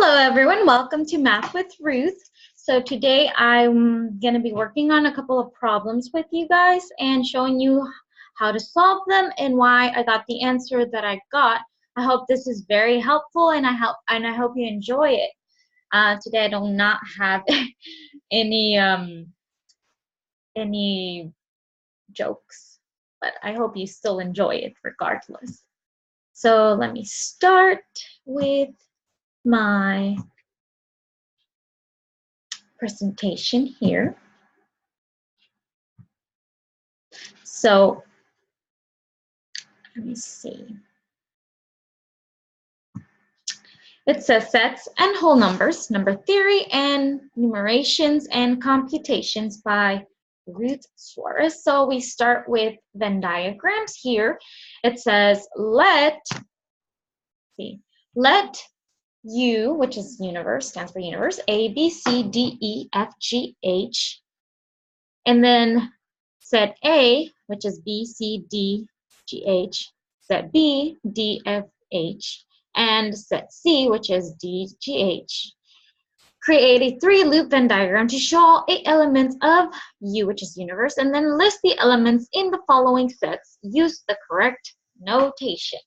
Hello everyone, welcome to Math with Ruth. So today I'm going to be working on a couple of problems with you guys and showing you how to solve them and why I got the answer that I got. I hope this is very helpful and I hope you enjoy it. Today I do not have any jokes, but I hope you still enjoy it regardless. So let me start with my presentation here. So let me see. It says sets and whole numbers, number theory and numerations and computations by Ruth Suarez. So we start with Venn diagrams here. It says let U, which is universe, stands for universe, A, B, C, D, E, F, G, H, and then set A, which is B, C, D, G, H, set B, D, F, H, and set C, which is D, G, H. Create a 3-loop Venn diagram to show all 8 elements of U, which is universe, and then list the elements in the following sets. Use the correct notation.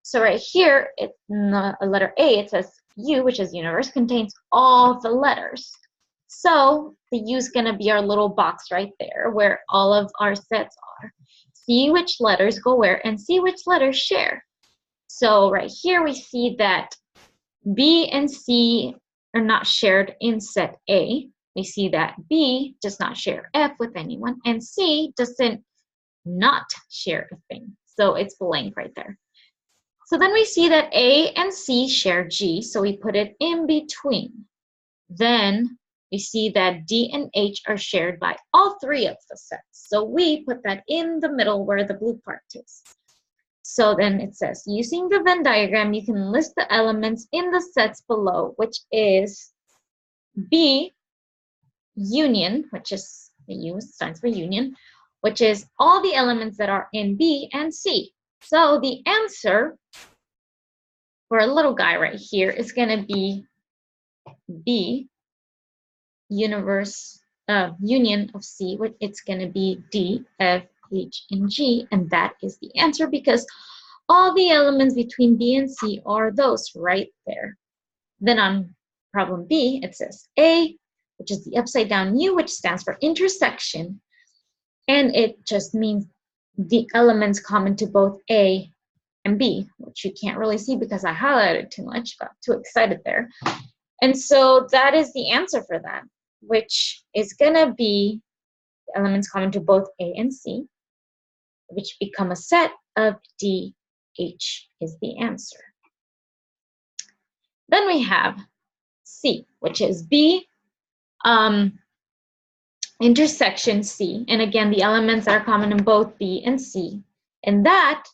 So right here, in the letter A, it says U, which is universe, contains all the letters. So the U is going to be our little box right there where all of our sets are. See which letters go where and see which letters share. So right here we see that B and C are not shared in set A. We see that B does not share F with anyone and C doesn't not share a thing. So it's blank right there. So then we see that A and C share G, so we put it in between. Then we see that D and H are shared by all 3 of the sets. So we put that in the middle where the blue part is. So then it says, using the Venn diagram, you can list the elements in the sets below, which is B, union, which is the U stands for union, which is all the elements that are in B and C. So the answer for a little guy right here is going to be B, universe, union of C, which it's going to be D, F, H, and G, and that is the answer because all the elements between B and C are those right there. Then on problem B, it says A, which is the upside down U, which stands for intersection, and it just means the elements common to both A and B, which you can't really see because I highlighted too much, got too excited there. And so that is the answer for that, which is going to be the elements common to both A and C, which become a set of D, H is the answer. Then we have C, which is B, intersection C. And again, the elements are common in both B and C. And that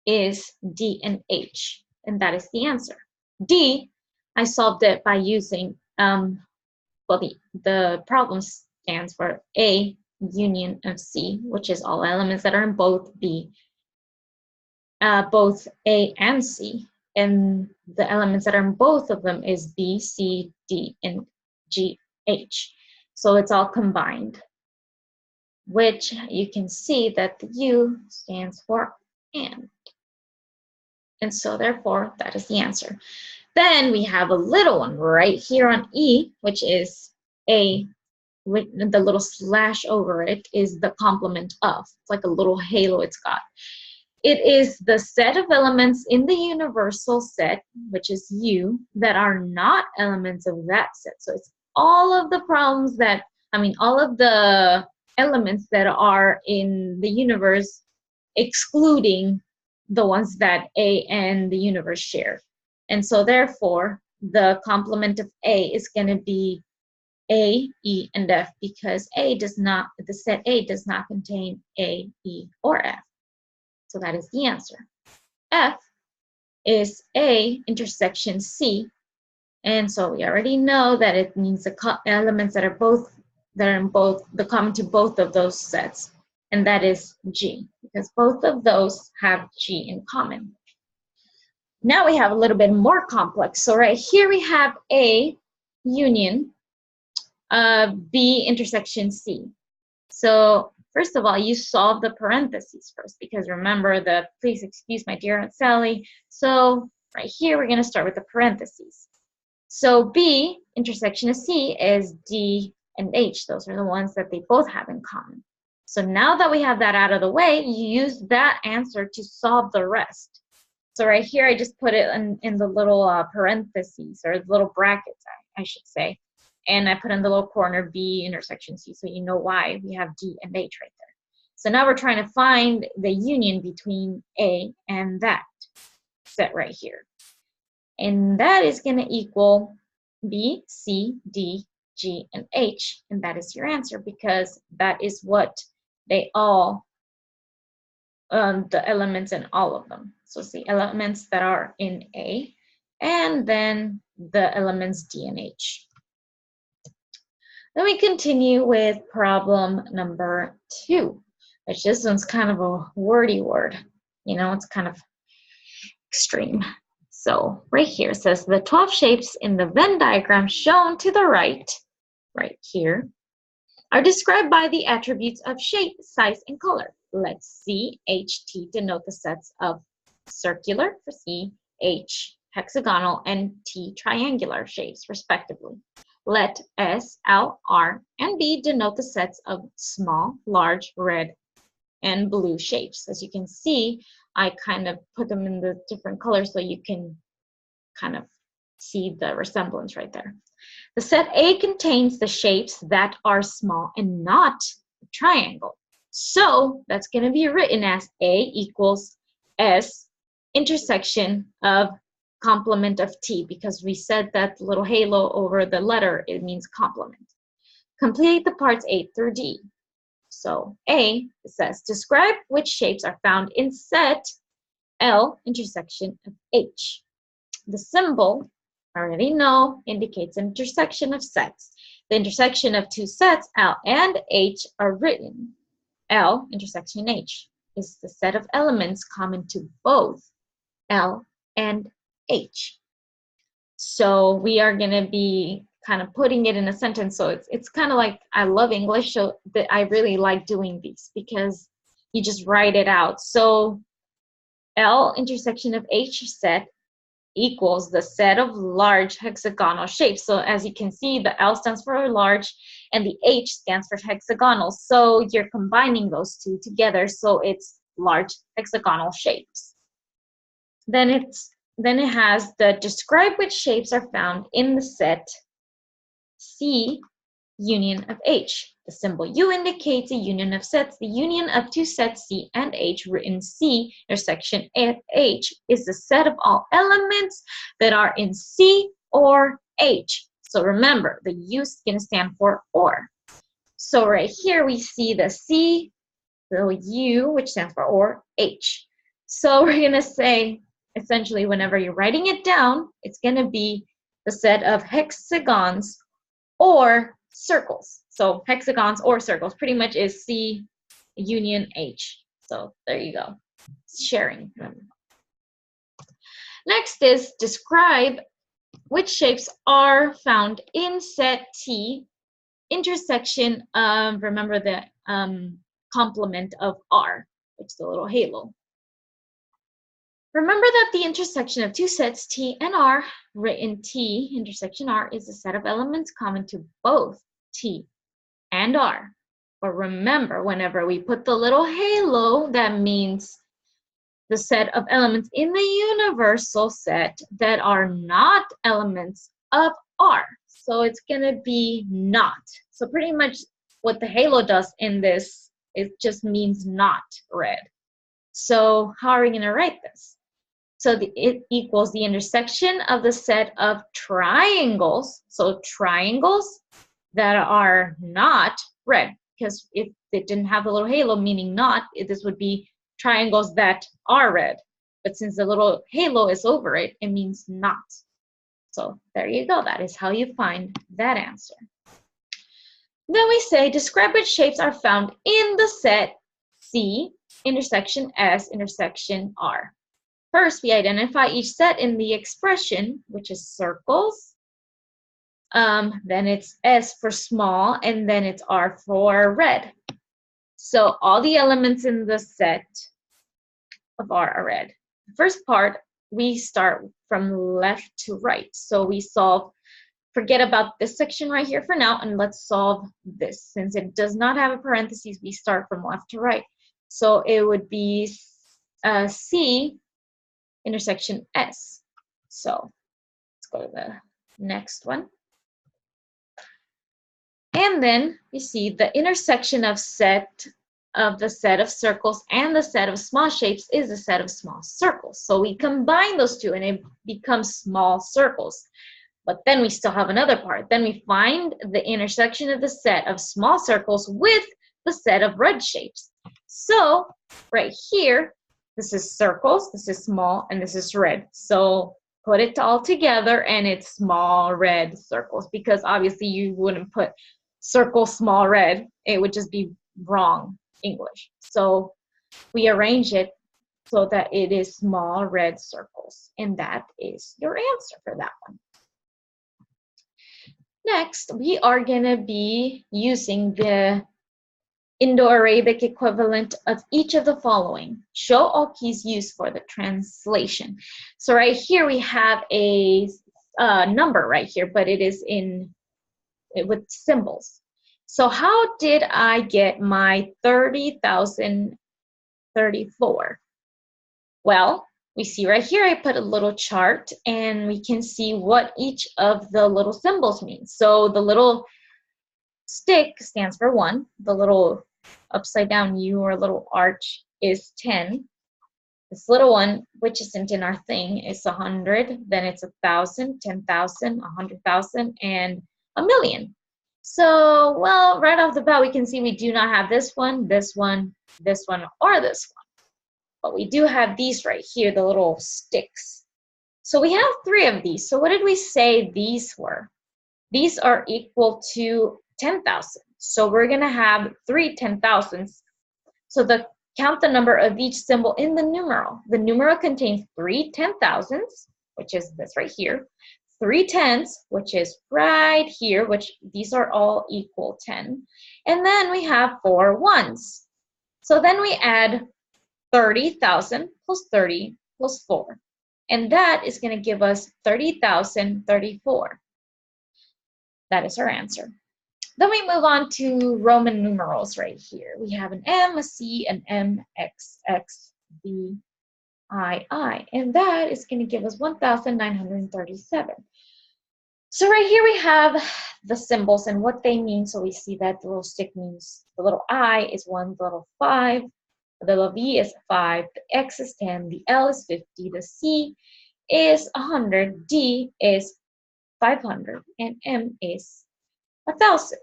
is D and H. And that is the answer. D, I solved it by using, the problem stands for A, union of C, which is all elements that are in both both A and C. And the elements that are in both of them is B, C, D, and G, H. So it's all combined, which you can see that the U stands for and. And so therefore, that is the answer. Then we have a little one right here on E, which is A, with the little slash over it is the complement of. It's like a little halo it's got. It is the set of elements in the universal set, which is U, that are not elements of that set. So it's all of the problems that, all of the elements that are in the universe, excluding the ones that A and the universe share. And so therefore, the complement of A is going to be A, E, and F because the set A does not contain A, E, or F. So that is the answer. F is A intersection C. And so we already know that it means the elements that are the common to both of those sets. And that is G, because both of those have G in common. Now we have a little bit more complex. So right here we have A union B intersection C. So first of all, you solve the parentheses first, because remember the please excuse my dear Aunt Sally. So right here, we're going to start with the parentheses. So B intersection of C is D and H. Those are the ones that they both have in common. So now that we have that out of the way, you use that answer to solve the rest. So right here, I just put it in the little parentheses, or little brackets, I should say. And I put in the little corner B intersection C, so you know why we have D and H right there. So now we're trying to find the union between A and that set right here. And that is going to equal B, C, D, G, and H. And that is your answer, because that is what they all, the elements in all of them. So it's the elements that are in A, and then the elements D and H. Then we continue with problem number 2, which this one's kind of a wordy word. You know, it's kind of extreme. So right here it says the 12 shapes in the Venn diagram shown to the right here, are described by the attributes of shape, size, and color. Let C, H, T denote the sets of circular for C, H, hexagonal, and T, triangular shapes, respectively. Let S, L, R, and B denote the sets of small, large, red, and blue shapes. As you can see, I kind of put them in the different colors so you can kind of see the resemblance right there. The set A contains the shapes that are small and not a triangle. So that's going to be written as A equals S intersection of complement of T, because we said that little halo over the letter, it means complement. Complete the parts A through D. So A, it says, describe which shapes are found in set L intersection of H. The symbol, I already know, indicates an intersection of sets. The intersection of two sets, L and H, are written. L intersection H is the set of elements common to both L and H. So we are going to be kind of putting it in a sentence. So it's kind of like, I love English, so that I really like doing these, because you just write it out. So L intersection of H set equals the set of large hexagonal shapes. So as you can see, the L stands for large and the H stands for hexagonal. So you're combining those two together, so it's large hexagonal shapes. Then it has the describe which shapes are found in the set C union of H. The symbol U indicates a union of sets. The union of two sets C and H, written C intersection H, is the set of all elements that are in C or H. So remember, the U is going to stand for or. So right here we see the C, the U, which stands for or, H. So we're going to say, essentially, whenever you're writing it down, it's going to be the set of hexagons or circles. So hexagons or circles pretty much is C union H. So there you go. Sharing. Next is describe which shapes are found in set T intersection of, remember the complement of R, which is the little halo. Remember that the intersection of two sets T and R, written T intersection R, is a set of elements common to both T and R. But remember, whenever we put the little halo, that means the set of elements in the universal set that are not elements of R. So it's going to be not. So pretty much what the halo does in this, it just means not red. So how are we going to write this? So it equals the intersection of the set of triangles. So triangles that are not red, because if it didn't have the little halo meaning not, this would be triangles that are red. But since the little halo is over it, it means not. So there you go. That is how you find that answer. Then we say, describe which shapes are found in the set C intersection S intersection R. first we identify each set in the expression, which is circles. Then it's S for small, and then it's R for red. So all the elements in the set of R are red. The first part, we start from left to right. So we solve, forget about this section right here for now, and let's solve this. Since it does not have a parentheses, we start from left to right. So it would be C intersection S. So let's go to the next one. And then you see the intersection of the set of circles and the set of small shapes is the set of small circles. So we combine those two and it becomes small circles. But then we still have another part. Then we find the intersection of the set of small circles with the set of red shapes. So right here, this is circles, this is small, and this is red. So put it all together and it's small red circles, because obviously you wouldn't put circle small red. It would just be wrong English. So we arrange it so that it is small red circles. And that is your answer for that one. Next, we are going to be using the Indo-Arabic equivalent of each of the following. Show all keys used for the translation. So right here we have a number right here, but it is with symbols. So how did I get my 30,034? Well, we see right here I put a little chart and we can see what each of the little symbols means. So the little stick stands for 1. The little upside down U or little arch is 10. This little one, which isn't in our thing, is 100. Then it's 1,000, 10,000, 100,000, and 1,000,000. So, well, right off the bat, we can see we do not have this one, this one, this one, or this one. But we do have these right here, the little sticks. So we have 3 of these. So what did we say these were? These are equal to 10,000. So we're going to have 3 10,000s. So count the number of each symbol in the numeral. The numeral contains 3 10,000s, which is this right here, 3 tens, which is right here, which these are all equal 10. And then we have 4 ones. So then we add 30,000 plus 30 plus 4. And that is going to give us 30,034. That is our answer. Then we move on to Roman numerals right here. We have an M, a C, an M, X, X, B, I, and that is going to give us 1,937. So right here we have the symbols and what they mean. So we see that the little stick means the little I is 1, the little 5, the little B is 5, the X is 10, the L is 50, the C is 100, D is 500, and M is 1,000.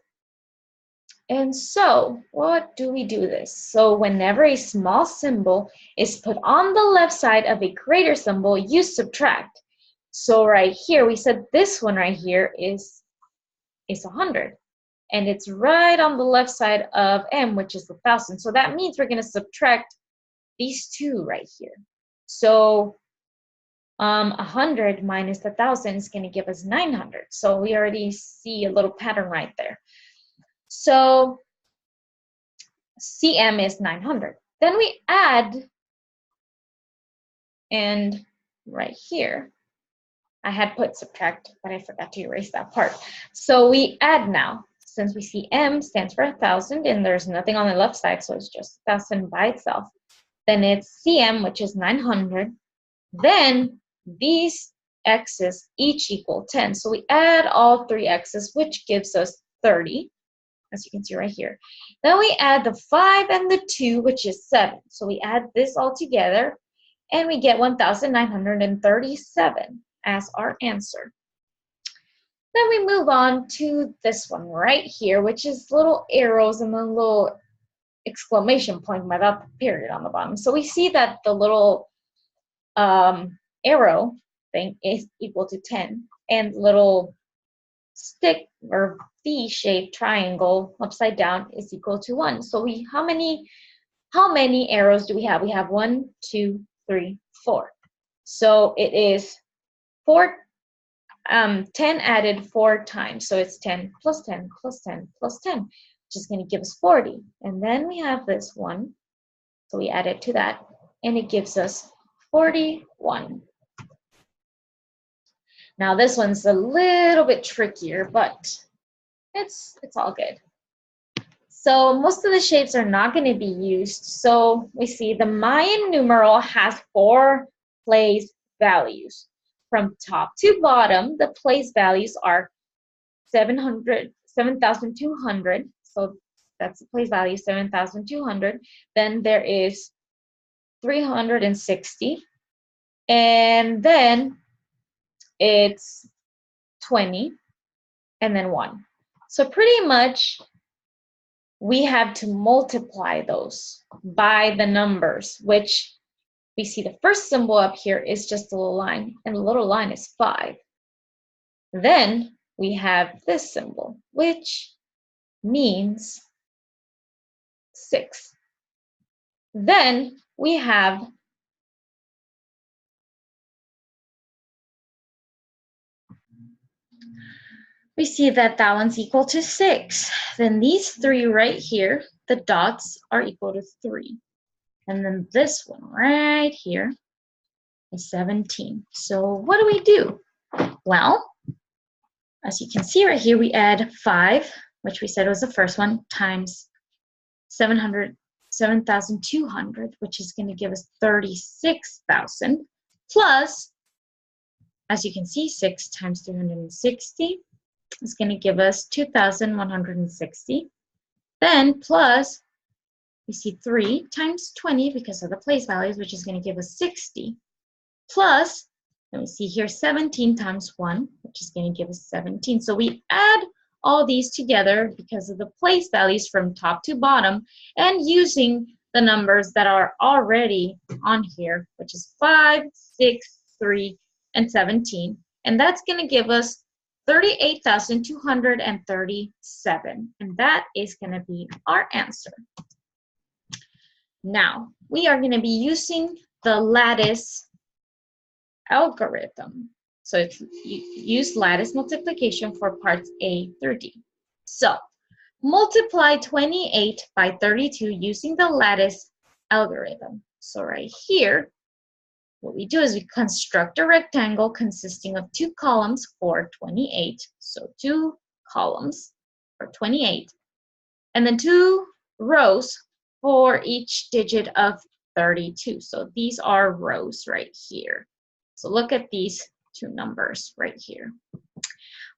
And so what do we do this? So whenever a small symbol is put on the left side of a greater symbol, you subtract. So right here, we said this one right here is 100. And it's right on the left side of M, which is 1,000. So that means we're going to subtract these 2 right here. So 100 minus 1,000 is going to give us 900. So we already see a little pattern right there. So CM is 900. Then we add, and right here, I had put subtract, but I forgot to erase that part. So we add now. Since we see M stands for 1,000, and there's nothing on the left side, so it's just 1,000 by itself. Then it's CM, which is 900. Then these X's each equal 10. So we add all 3 X's, which gives us 30, as you can see right here. Then we add the 5 and the 2, which is 7. So we add this all together, and we get 1,937 as our answer. Then we move on to this one right here, which is little arrows and a little exclamation point without the period on the bottom. So we see that the little arrow thing is equal to 10, and little stick or V-shaped triangle upside down is equal to 1. So how many arrows do we have? We have 1, 2, 3, 4. So it is 10 added 4 times. So it's 10 plus 10 plus 10 plus 10, which is going to give us 40. And then we have this one. So we add it to that, and it gives us 41. Now this one's a little bit trickier, but it's all good. So most of the shapes are not going to be used. So we see the Mayan numeral has 4 place values. From top to bottom, the place values are 7,200. So that's the place value, 7,200. Then there is 360. And then it's 20. And then 1. So pretty much we have to multiply those by the numbers, which we see the first symbol up here is just a little line, and the little line is 5. Then we have this symbol, which means 6. Then we have we see that that one's equal to 6. Then these 3 right here, the dots, are equal to 3. And then this one right here is 17. So what do? Well, as you can see right here, we add 5, which we said was the first one, times 7,200, which is going to give us 36,000, plus, as you can see, 6 times 360 is going to give us 2,160. Then plus, we see 3 times 20 because of the place values, which is going to give us 60. Plus, then we see here 17 times 1, which is going to give us 17. So we add all these together because of the place values from top to bottom and using the numbers that are already on here, which is 5, 6, 3, and 17. And that's going to give us 38,237. And that is going to be our answer. Now, we are going to be using the lattice algorithm. So it's, you use lattice multiplication for parts A through D. So multiply 28 by 32 using the lattice algorithm. So right here, what we do is we construct a rectangle consisting of 2 columns for 28. So 2 columns for 28. And then 2 rows for each digit of 32. So these are rows right here. So look at these 2 numbers right here.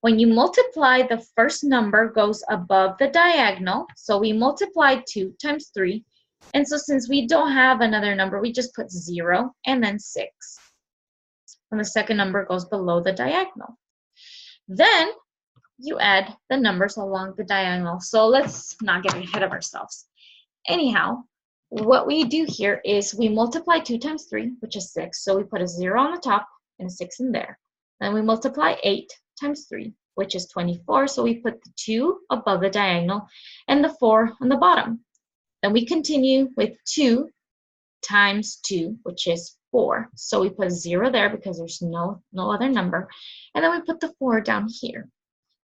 When you multiply, the first number goes above the diagonal. So we multiply 2 times 3. And so since we don't have another number, we just put 0 and then 6. And the second number goes below the diagonal. Then you add the numbers along the diagonal. So let's not get ahead of ourselves. Anyhow, what we do here is we multiply 2 times 3, which is 6. So we put a 0 on the top and a 6 in there. Then we multiply 8 times 3, which is 24. So we put the 2 above the diagonal and the 4 on the bottom. Then we continue with 2 times 2, which is 4. So we put a 0 there because there's no other number. And then we put the 4 down here.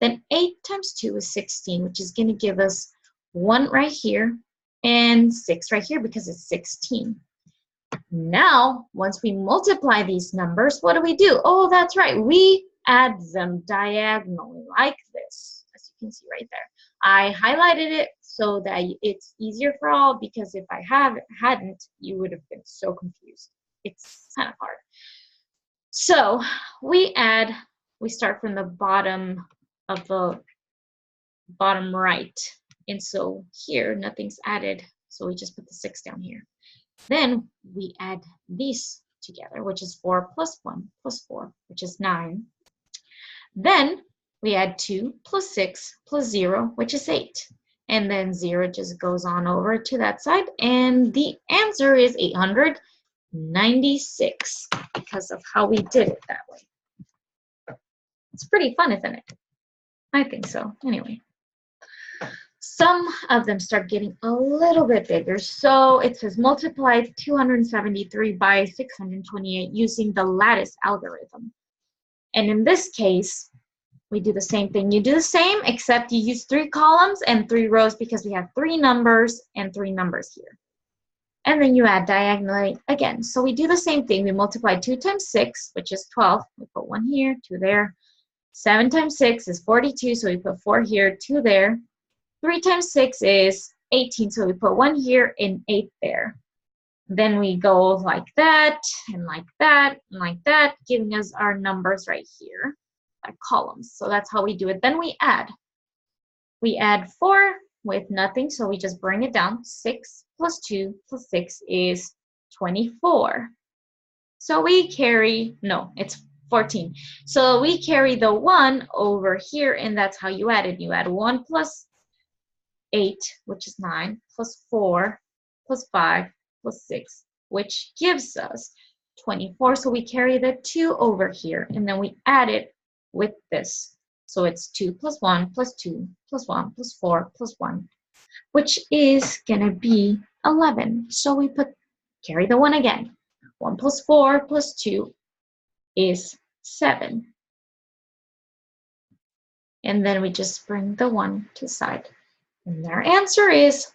Then 8 times 2 is 16, which is going to give us 1 right here and 6 right here because it's 16. Now, once we multiply these numbers, what do? Oh, that's right. We add them diagonally like this, as you can see right there. I highlighted it so that it's easier for all, because if I hadn't, you would have been so confused. It's kind of hard. So we start from the bottom of the bottom right. And so here, nothing's added. So we just put the 6 down here. Then we add these together, which is 4 plus 1 plus 4, which is 9. Then we add 2 plus 6 plus 0, which is 8. And then 0 just goes on over to that side. And the answer is 896 because of how we did it that way. It's pretty fun, isn't it? I think so. Anyway. some of them start getting a little bit bigger. So it says multiply 273 by 628 using the lattice algorithm. And in this case, we do the same thing. You do the same, except you use 3 columns and 3 rows because we have 3 numbers and 3 numbers here. And then you add diagonally again. So we do the same thing. We multiply 2 times 6, which is 12. We put 1 here, 2 there. 7 times 6 is 42, so we put 4 here, 2 there. 3 times 6 is 18, so we put 1 here and 8 there. Then we go like that, and like that, and like that, giving us our numbers right here, like columns. So that's how we do it. Then we add. We add 4 with nothing, so we just bring it down. 6 plus 2 plus 6 is 24. So we carry, no, it's 14. So we carry the 1 over here, and that's how you add it. You add 1 plus 8, which is 9, plus 4, plus 5, plus 6, which gives us 24. So we carry the 2 over here, and then we add it with this. So it's 2 plus 1 plus 2 plus 1 plus 4 plus 1, which is going to be 11. So we carry the 1 again. 1 plus 4 plus 2 is 7. And then we just bring the 1 to the side. And our answer is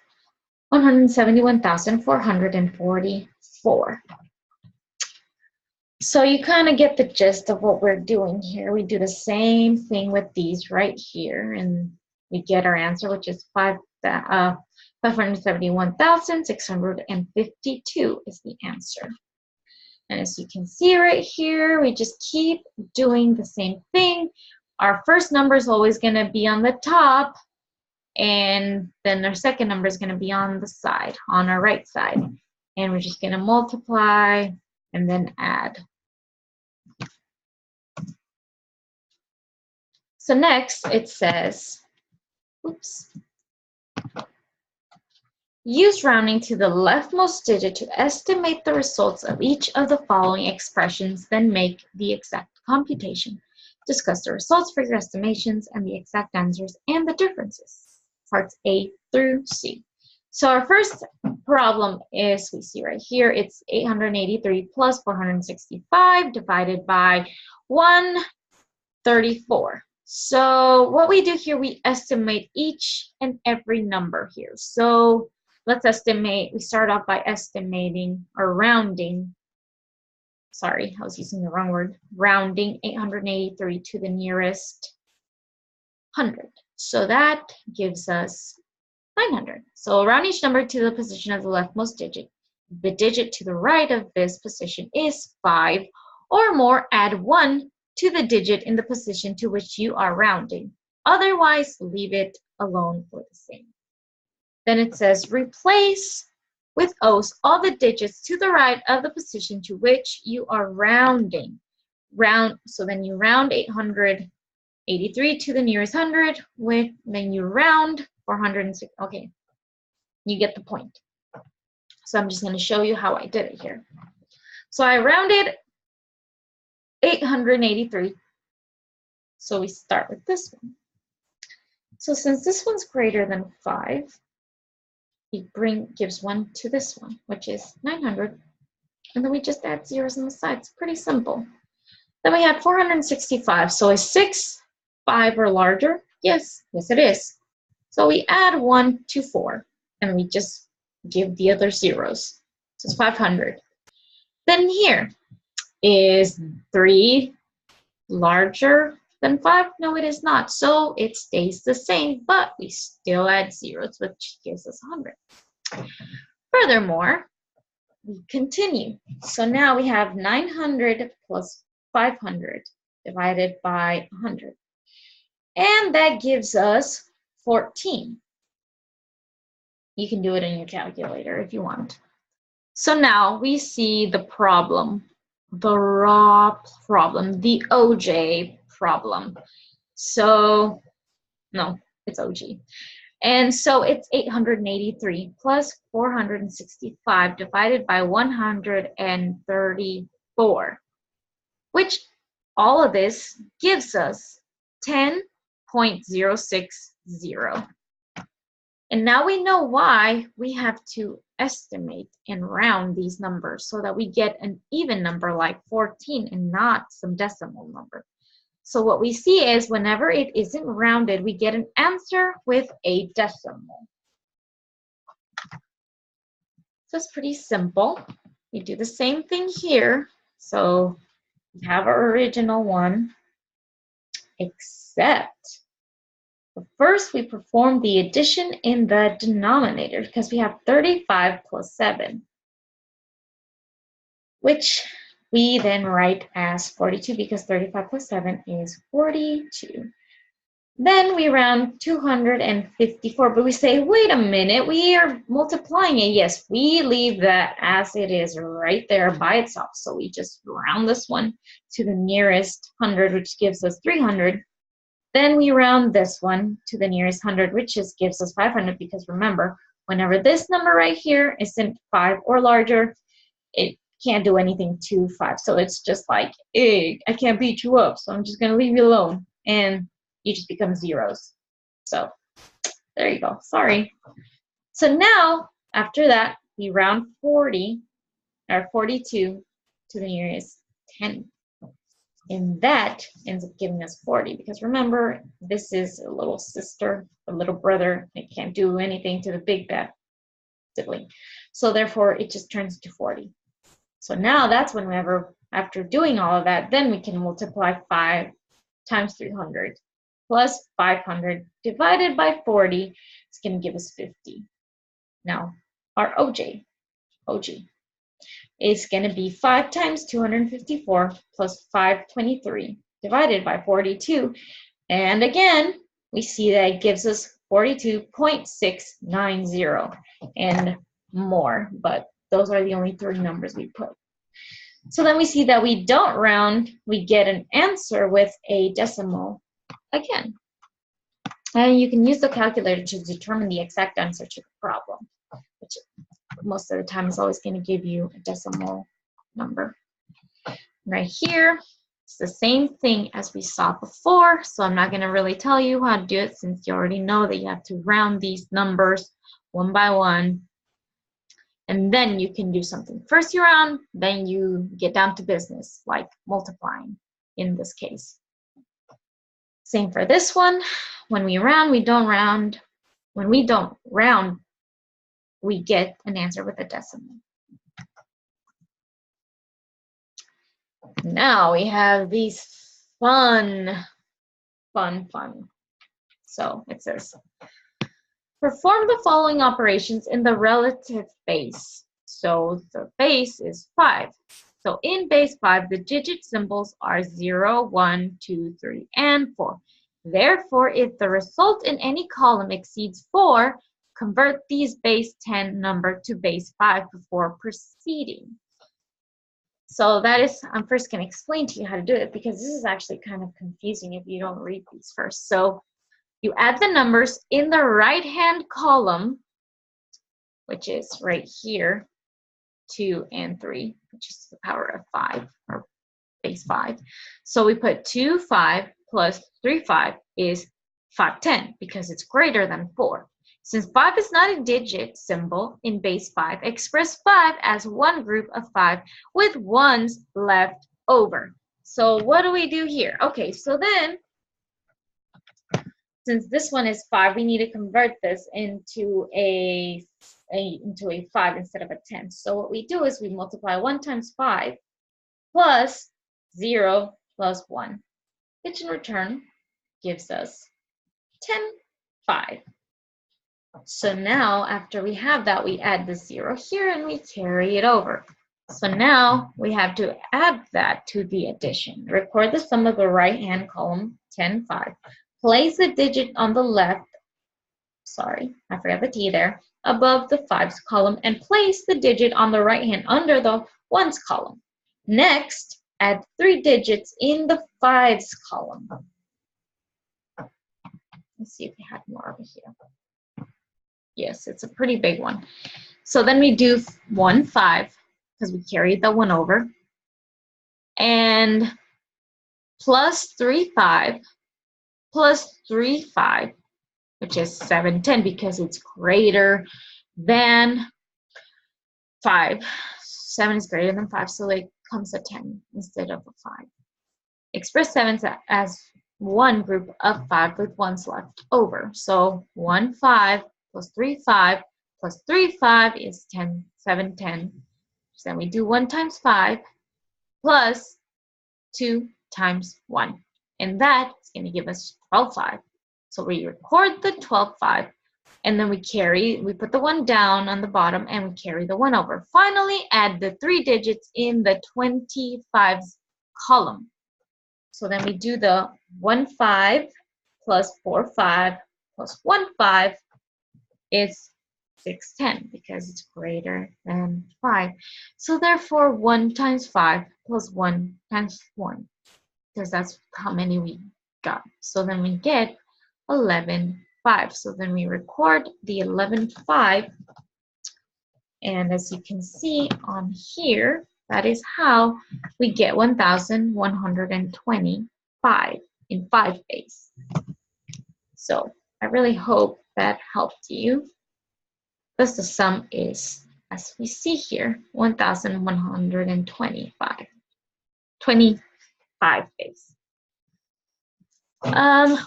171,444. So you kind of get the gist of what we're doing here. We do the same thing with these right here, and we get our answer, which is 571,652 is the answer. And as you can see right here, we just keep doing the same thing. Our first number is always going to be on the top, and then our second number is going to be on the side, on our right side. And we're just going to multiply and then add. So next it says, oops, use rounding to the leftmost digit to estimate the results of each of the following expressions, then make the exact computation. Discuss the results for your estimations and the exact answers and the differences. Parts A through C. So our first problem is, we see right here, it's 883 plus 465 divided by 134. So what we do here, we estimate each and every number here. So let's estimate, we start off by estimating or rounding. Sorry, I was using the wrong word. Rounding 883 to the nearest 100. So that gives us 900. So round each number to the position of the leftmost digit. The digit to the right of this position is 5 or more. Add 1 to the digit in the position to which you are rounding. Otherwise, leave it alone for the same. Then it says replace with O's all the digits to the right of the position to which you are rounding. So then you round 883 to the nearest 100, then you round 406. Okay, you get the point. So I'm just going to show you how I did it here. So I rounded 883. So we start with this one. So since this one's greater than 5, he gives 1 to this one, which is 900. And then we just add zeros on the sides. Pretty simple. Then we had 465. So is 6, 5 or larger? Yes, yes it is. So we add 1 to 4, and we just give the other zeros. So it's 500. Then here, is 3 larger than 5? No, it is not. So it stays the same, but we still add zeros, which gives us 100. Furthermore, we continue. So now we have 900 plus 500 divided by 100. And that gives us 14. You can do it in your calculator if you want. So now we see the problem, the raw problem, the OJ problem. So, no, it's OG. And so it's 883 plus 465 divided by 134, which all of this gives us 10.060. And now we know why we have to estimate and round these numbers so that we get an even number like 14 and not some decimal number. So what we see is whenever it isn't rounded, we get an answer with a decimal. So it's pretty simple. We do the same thing here. So we have our original one, except first we perform the addition in the denominator because we have 35 plus 7, which we then write as 42 because 35 plus 7 is 42. Then we round 254, but we say, wait a minute, we are multiplying it. Yes, we leave that as it is right there by itself. So we just round this one to the nearest 100, which gives us 300. Then we round this one to the nearest 100, which just gives us 500, because remember, whenever this number right here isn't 5 or larger, it can't do anything to 5. So it's just like, hey, I can't beat you up, so I'm just going to leave you alone. And you just become zeros. So there you go. Sorry. So now, after that, we round 40, or 42, to the nearest 10. And that ends up giving us 40, because remember, this is a little sister, a little brother. It can't do anything to the big bad sibling. So therefore, it just turns into 40. So now that's whenever, after doing all of that, then we can multiply 5 times 300 plus 500 divided by 40. It's going to give us 50. Now, our OG is going to be 5 times 254 plus 523 divided by 42. And again, we see that it gives us 42.690 and more, but those are the only 3 numbers we put. So then we see that we don't round, we get an answer with a decimal again. And you can use the calculator to determine the exact answer to the problem, which most of the time is always going to give you a decimal number. Right here, it's the same thing as we saw before, so I'm not going to really tell you how to do it since you already know that you have to round these numbers one by one. And then you can do something. First you round, then you get down to business, like multiplying in this case. Same for this one. When we round, we don't round. When we don't round, we get an answer with a decimal. Now we have these fun. So it says, perform the following operations in the relative base. So the base is 5. So in base 5, the digit symbols are 0, 1, 2, 3, and 4. Therefore, if the result in any column exceeds 4, convert these base 10 number to base 5 before proceeding. So that is, I'm first going to explain to you how to do it, because this is actually kind of confusing if you don't read these first. So you add the numbers in the right-hand column, which is right here, 2 and 3, which is the power of 5, or base 5. So we put 2, 5 plus 3, 5 is 5, 10, because it's greater than 4. Since 5 is not a digit symbol in base 5, express 5 as one group of 5 with ones left over. So what do we do here? Okay, so then, since this one is 5, we need to convert this into a 5 instead of a 10. So what we do is we multiply 1 times 5 plus 0 plus 1, which in return gives us 10, 5. So now, after we have that, we add the 0 here and we carry it over. So now we have to add that to the addition. Record the sum of the right-hand column, 10, 5. Place the digit on the left, sorry, I forgot the T there, above the 5's column, and place the digit on the right hand under the 1's column. Next, add 3 digits in the 5's column. Let's see if we have more over here. Yes, it's a pretty big one. So then we do 1, 5, because we carried the 1 over, and plus 3, 5, plus 3, 5, which is 7/10 because it's greater than 5. 7 is greater than 5, so it comes a 10 instead of a 5. Express 7 as one group of 5 with 1s left over. So 1, 5 plus 3, 5 plus 3, 5 is 10, 7, 10. So then we do 1 times 5 plus 2 times 1. And that is going to give us 12, 5. So we record the 12, 5. And then we put the 1 down on the bottom and we carry the 1 over. Finally, add the 3 digits in the 25's column. So then we do the 1, 5 plus 4, 5 plus 1, 5 is 6, 10 because it's greater than 5. So therefore, 1 times 5 plus 1 times 1, because that's how many we got. So then we get 11, 5. So then we record the 11, 5. And as you can see on here, that is how we get 1,125 in 5 days. So I really hope that helped you. Thus the sum is, as we see here, 1,125. 25 days.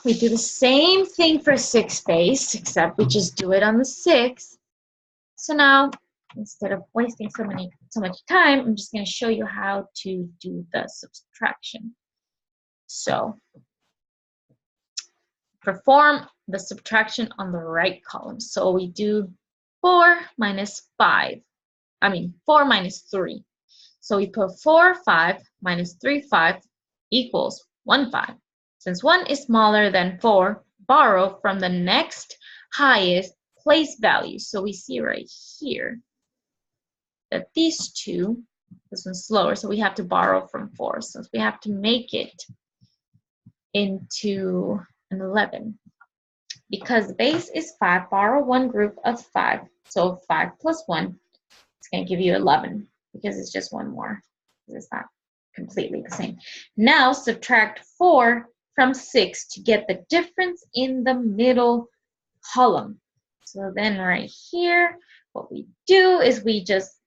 We do the same thing for 6 days, except we just do it on the 6th. So now, instead of wasting so much time, I'm just going to show you how to do the subtraction. So, perform the subtraction on the right column. So we do 4 minus 5. 4 minus 3. So we put 4, 5 minus 3, 5 equals 1, 5. Since 1 is smaller than 4, borrow from the next highest place value. So we see right here that these two, this one's slower, so we have to borrow from 4. So we have to make it into an 11. Because the base is 5, borrow one group of 5. So 5 plus 1 is going to give you 11 because it's just one more. It's not completely the same. Now subtract 4 from 6 to get the difference in the middle column. So then right here, what we do is we just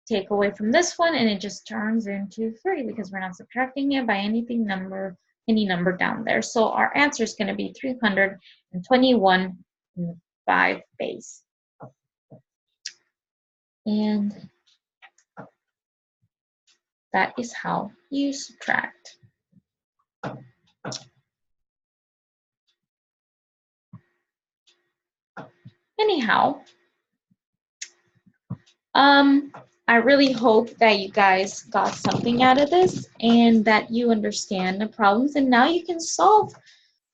take away from this one and it just turns into 3 because we're not subtracting it by any number down there. So our answer is going to be 321 in 5 days. And that is how you subtract. Anyhow, I really hope that you guys got something out of this and that you understand the problems, and now you can solve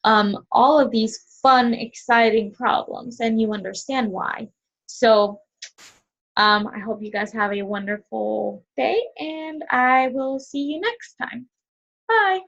all of these fun, exciting problems, and you understand why. So I hope you guys have a wonderful day, and I will see you next time. Bye.